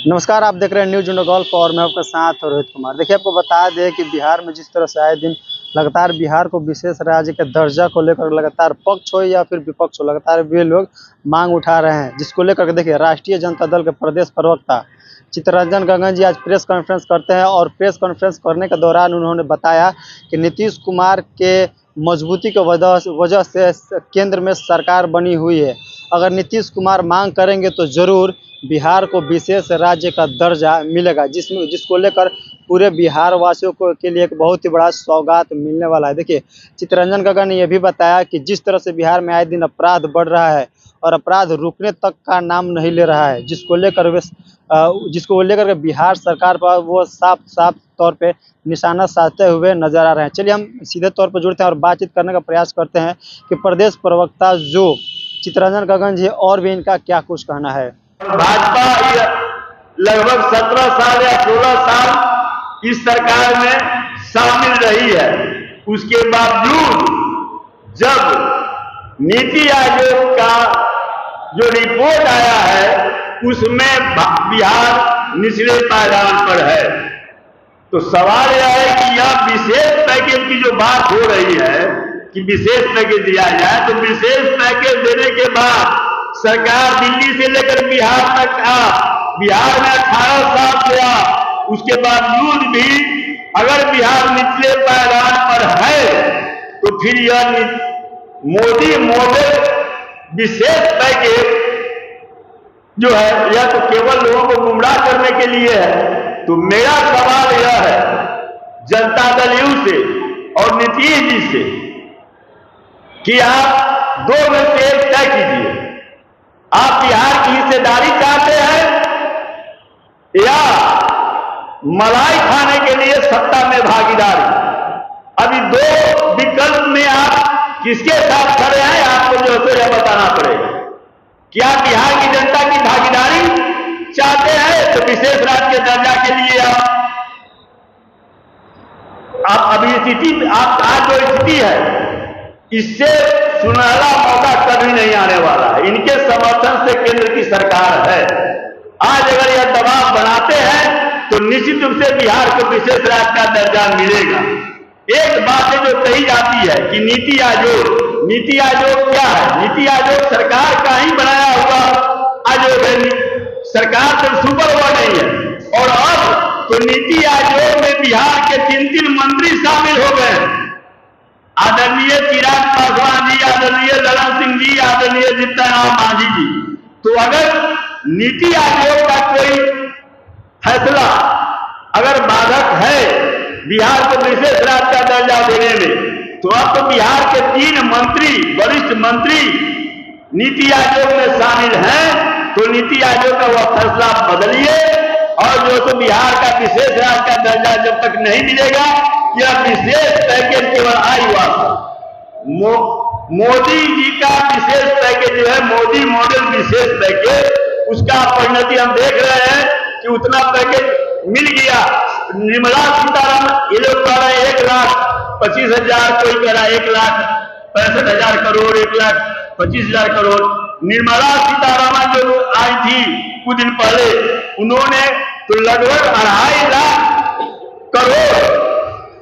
नमस्कार, आप देख रहे हैं न्यूज़ इंडिया गोल्फ और मैं आपके साथ रोहित कुमार। देखिए, आपको बता दें कि बिहार में जिस तरह से आए दिन लगातार बिहार को विशेष राज्य के दर्जा को लेकर लगातार पक्ष हो या फिर विपक्ष हो, लगातार वे लोग मांग उठा रहे हैं, जिसको लेकर के देखिए राष्ट्रीय जनता दल के प्रदेश प्रवक्ता चित्तरंजन गगन जी आज प्रेस कॉन्फ्रेंस करते हैं और प्रेस कॉन्फ्रेंस करने के दौरान उन्होंने बताया कि नीतीश कुमार के मजबूती की वजह से केंद्र में सरकार बनी हुई है। अगर नीतीश कुमार मांग करेंगे तो ज़रूर बिहार को विशेष राज्य का दर्जा मिलेगा, जिसको लेकर पूरे बिहार वासियों को के लिए एक बहुत ही बड़ा सौगात मिलने वाला है। देखिए, चित्तरंजन गगन ने यह भी बताया कि जिस तरह से बिहार में आए दिन अपराध बढ़ रहा है और अपराध रुकने तक का नाम नहीं ले रहा है, जिसको लेकर के बिहार सरकार पर वो साफ साफ तौर पे निशाना साधते हुए नजर आ रहे हैं। चलिए हम सीधे तौर पर जुड़ते हैं और बातचीत करने का प्रयास करते हैं कि प्रदेश प्रवक्ता जो चित्तरंजन गगन जी और भी इनका क्या कुछ कहना है। भाजपा लगभग 17 साल या 16 साल इस सरकार में शामिल रही है। उसके बावजूद जब नीति आयोग का जो रिपोर्ट आया है उसमें बिहार निचले पायदान पर है, तो सवाल यह है कि यह विशेष पैकेज की जो बात हो रही है कि विशेष पैकेज दिया जाए, तो विशेष पैकेज देने के बाद सरकार दिल्ली से लेकर बिहार तक बिहार में 18 साल गया, उसके बावजूद भी अगर बिहार निचले पायदान पर है तो फिर यह मोदी मॉडल विशेष पैकेज जो है यह तो केवल लोगों को गुमराह करने के लिए है। तो मेरा सवाल यह है जनता दल यू से और नीतीश जी से कि आप दो में से एक तय कीजिए, आप बिहार की हिस्सेदारी चाहते हैं या मलाई खाने के लिए सत्ता में भागीदारी। अभी दो विकल्प में आप किसके साथ खड़े हैं आपको जो है यह बताना पड़ेगा। क्या बिहार की जनता की भागीदारी चाहते हैं तो विशेष राज्य दर्जा के लिए आप अभी स्थिति आप आज जो स्थिति है इससे सुनहरा मौका कभी नहीं आने वाला है। इनके समर्थन से केंद्र की सरकार है। आज अगर यह दबाव बनाते हैं तो निश्चित रूप से बिहार को विशेष राज्य का दर्जा मिलेगा। एक बात है जो कही जाती है कि नीति आयोग क्या है? नीति आयोग सरकार का ही बनाया हुआ आयोग है, सरकार तो सुपर हुआ नहीं है। और अब तो नीति आयोग में बिहार के 3 मंत्री शामिल हो गए, आदरणीय चिराग पासवान जी, आदरणीय ललन सिंह जी, आदरणीय जीतन राम मांझी जी। तो अगर नीति आयोग का कोई फैसला अगर बाधक है बिहार को विशेष राज्य का दर्जा देने में, तो अब तो बिहार के 3 मंत्री वरिष्ठ मंत्री नीति आयोग में शामिल हैं। तो नीति आयोग का वह फैसला बदलिए और जो तो बिहार का विशेष राज्य का दर्जा जब तक नहीं मिलेगा, यह विशेष पैकेज केवल आयुवास मोदी जी का विशेष पैकेज जो है मोदी मॉडल विशेष पैकेज, उसका परिणति हम देख रहे हैं कि उतना पैकेज मिल गया। निर्मला सीतारामन ये लोग कह रहे 1,25,000, कोई कह रहा 1,65,000 करोड़, 1,25,000 करोड़। निर्मला सीतारामन जो आई थी कुछ दिन पहले, उन्होंने तो लगभग 2.5 लाख करोड़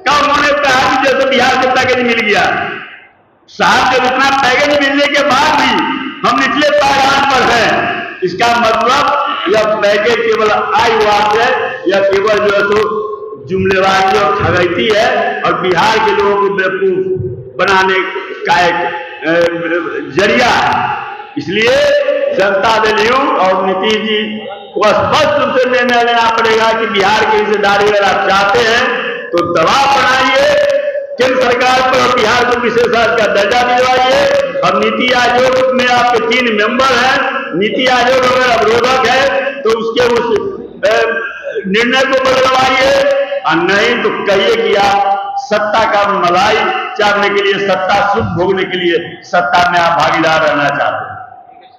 का उन्होंने कहा कि जैसे बिहार को पैकेज मिल गया। साहब जब इतना पैकेज मिलने के बाद भी हम निचले पायदान पर हैं, इसका मतलब यह पैकेज केवल आयुवास है, यह केवल जो है तो जुमलेबाजी और ठगैती है और बिहार के लोगों को बेवकूफ बनाने का एक जरिया है। इसलिए जनता दल यू और नीतीश जी को स्पष्ट रूप से निर्णय लेना पड़ेगा कि बिहार की हिस्सेदारी अगर आप चाहते हैं तो दबाव बनाइए केंद्र सरकार पर और बिहार को विशेष राज्य का दर्जा दिलवाइए। और नीति आयोग में आपके 3 मेंबर हैं, नीति आयोग अगर अवरोधक है तो उसके उस निर्णय को बदलवाइए, और नहीं तो कहिए कि आप सत्ता का मलाई चाहने के लिए, सत्ता सुख भोगने के लिए सत्ता में आप भागीदार रहना चाहते हैं।